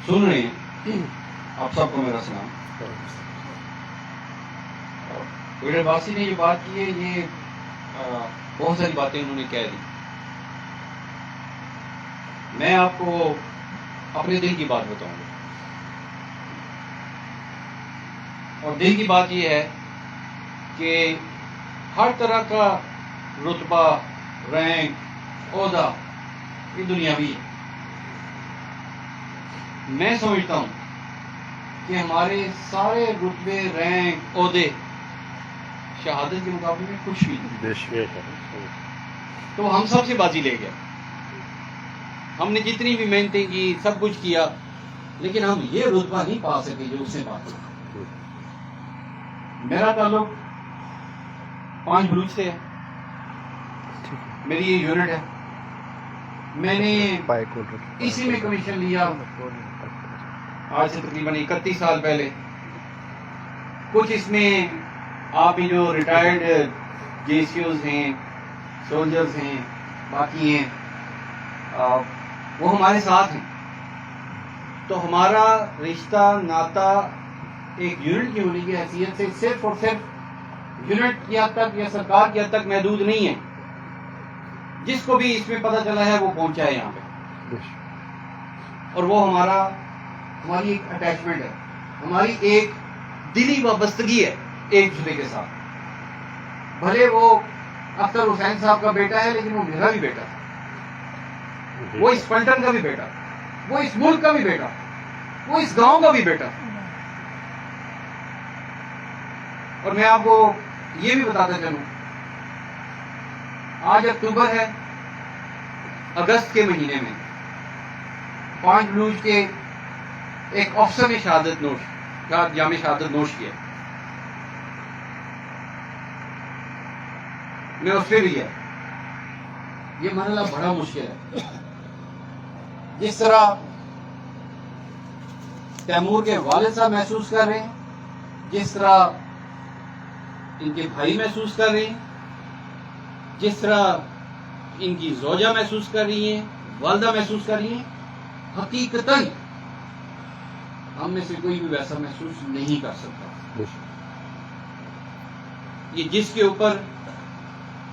سن رہے ہیں آپ سب کو میرا سلام. لیڈر باسی نے یہ بات کی ہے، یہ بہت ساری باتیں انہوں نے کہہ دی. میں آپ کو اپنے دل کی بات بتاؤں گا، اور دل کی بات یہ ہے کہ ہر طرح کا رتبہ، رینک، عہدہ یہ دنیاوی ہے. میں سمجھتا ہوں کہ ہمارے سارے رتبے، رینک، عہدے شہادت کے مقابلے میں کچھ بھی نہیں. تو ہم سب سے بازی لے گئے. ہم نے جتنی بھی محنتیں کی، سب کچھ کیا، لیکن ہم یہ رتبہ نہیں پا سکے جو اس سے پاتے. میرا تعلق 5 بلوچ سے ہے، میری یہ یونٹ ہے. میں نے اسی میں کمیشن لیا آج سے تقریباً 31 سال پہلے. کچھ اس میں آپ ہی جو ریٹائرڈ جے سی اوز ہیں، سولجرز ہیں، باقی ہیں، وہ ہمارے ساتھ ہیں. تو ہمارا رشتہ ناتا ایک یونٹ کی ہونے کی حیثیت سے صرف اور صرف یونٹ کی حد تک یا سرکار کی حد تک محدود نہیں ہے. جس کو بھی اس میں پتہ چلا ہے وہ پہنچا ہے یہاں پہ، اور وہ ہماری ایک اٹیچمنٹ ہے، ہماری ایک دلی وابستگی ہے ایک دوسرے کے ساتھ. بھلے وہ اختر حسین صاحب کا بیٹا ہے، لیکن وہ میرا بھی بیٹا ہے، وہ اس پلٹن کا بھی بیٹا، وہ اس ملک کا بھی بیٹا، وہ اس گاؤں کا بھی بیٹا. اور میں آپ کو یہ بھی بتاتا چلوں، آج اکتوبر ہے، اگست کے مہینے میں 5 بلوچ کے ایک افسر نے جامع شہادت نوش کیا. میں آسٹریلیا، یہ مرحلہ بڑا مشکل ہے. جس طرح تیمور کے والد صاحب محسوس کر رہے ہیں، جس طرح ان کے بھائی محسوس کر رہے ہیں، جس طرح ان کی زوجہ محسوس کر رہی ہیں، والدہ محسوس کر رہی ہیں، حقیقتاً ہم میں سے کوئی بھی ویسا محسوس نہیں کر سکتا. یہ جس کے اوپر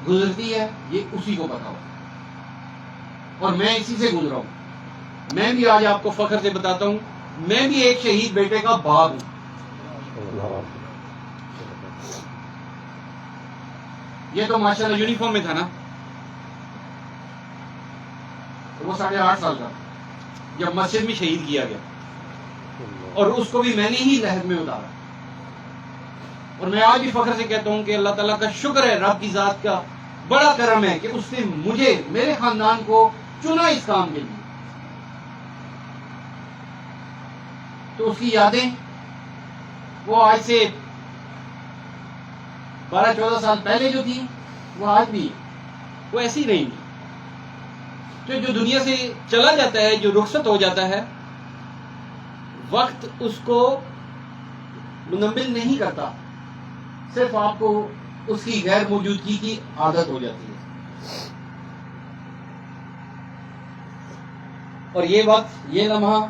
گزرتی ہے یہ اسی کو پتا ہو، اور میں اسی سے گزرا ہوں. میں بھی آج آپ کو فخر سے بتاتا ہوں، میں بھی ایک شہید بیٹے کا باپ ہوں. یہ تو ماشاءاللہ یونیفارم میں تھا نا، وہ 8.5 سال کا جب مسجد میں شہید کیا گیا، اور اس کو بھی میں نے ہی لہر میں اتارا. اور میں آج بھی فخر سے کہتا ہوں کہ اللہ تعالیٰ کا شکر ہے، رب کی ذات کا بڑا کرم ہے کہ اس نے مجھے، میرے خاندان کو چنا اس کام کے لیے. تو اس کی یادیں وہ آج سے 12-14 سال پہلے جو تھی وہ آج بھی وہ ایسی نہیں تھی. جو دنیا سے چلا جاتا ہے، جو رخصت ہو جاتا ہے، وقت اس کو منمل نہیں کرتا، صرف آپ کو اس کی غیر موجودگی کی عادت ہو جاتی ہے. اور یہ وقت، یہ لمحہ،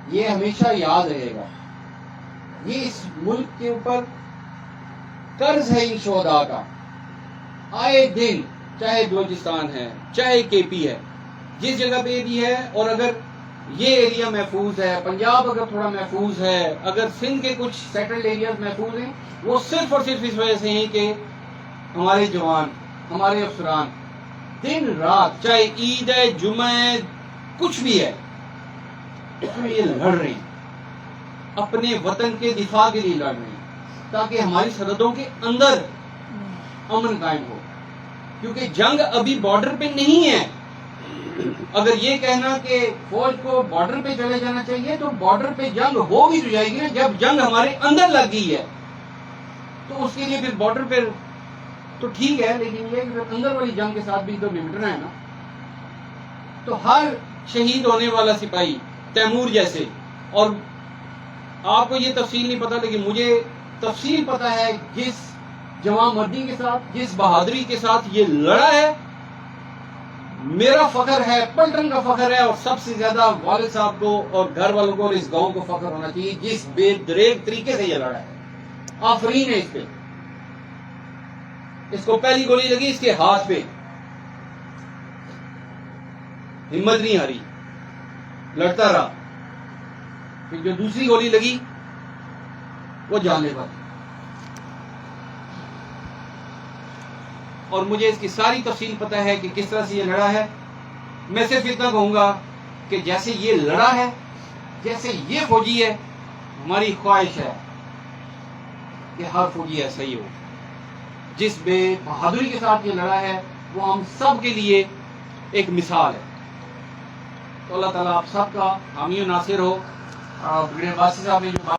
یہ ہمیشہ یاد رہے گا. یہ اس ملک کے اوپر قرض ہے ان شہداء کا. آئے دن، چاہے بلوچستان ہے، چاہے کے پی ہے، جس جگہ پہ بھی ہے، اور اگر یہ ایریا محفوظ ہے، پنجاب اگر تھوڑا محفوظ ہے، اگر سندھ کے کچھ سیٹلڈ ایریاز محفوظ ہیں، وہ صرف اور صرف اس وجہ سے ہیں کہ ہمارے جوان، ہمارے افسران دن رات، چاہے عید ہے، جمعہ ہے، کچھ بھی ہے، اس میں یہ لڑ رہے ہیں، اپنے وطن کے دفاع کے لیے لڑ رہے ہیں، تاکہ ہماری سرحدوں کے اندر امن قائم ہو. کیونکہ جنگ ابھی بارڈر پہ نہیں ہے. اگر یہ کہنا کہ فوج کو بارڈر پہ چلے جانا چاہیے، تو بارڈر پہ جنگ ہو بھی تو جائے گی نا. جب جنگ ہمارے اندر لگ گئی ہے تو اس کے لیے پھر بارڈر پہ تو ٹھیک ہے، لیکن یہ کہ اندر والی جنگ کے ساتھ بھی تو نمٹنا ہے نا. تو ہر شہید ہونے والا سپاہی تیمور جیسے، اور آپ کو یہ تفصیل نہیں پتا لیکن مجھے تفصیل پتا ہے، جس جوان مردی کے ساتھ، جس بہادری کے ساتھ یہ لڑا ہے، میرا فخر ہے، پلٹن کا فخر ہے، اور سب سے زیادہ والد صاحب کو اور گھر والوں کو اور اس گاؤں کو فخر ہونا چاہیے جس بے دریغ طریقے سے یہ لڑا ہے. آفرین ہے اس پہ. اس کو پہلی گولی لگی اس کے ہاتھ پہ، ہمت نہیں ہاری، لڑتا رہا. پھر جو دوسری گولی لگی وہ جان لیوا. اور مجھے اس کی ساری تفصیل پتہ ہے کہ کس طرح سے یہ لڑا ہے. میں صرف اتنا کہوں گا کہ جیسے یہ لڑا ہے، جیسے یہ فوجی ہے، ہماری خواہش ہے کہ ہر فوجی ایسا ہی ہو. جس بے بہادری کے ساتھ یہ لڑا ہے وہ ہم سب کے لیے ایک مثال ہے. تو اللہ تعالیٰ آپ سب کا حامی و ناصر ہو. برگیڈیئر باسی صاحب نے جو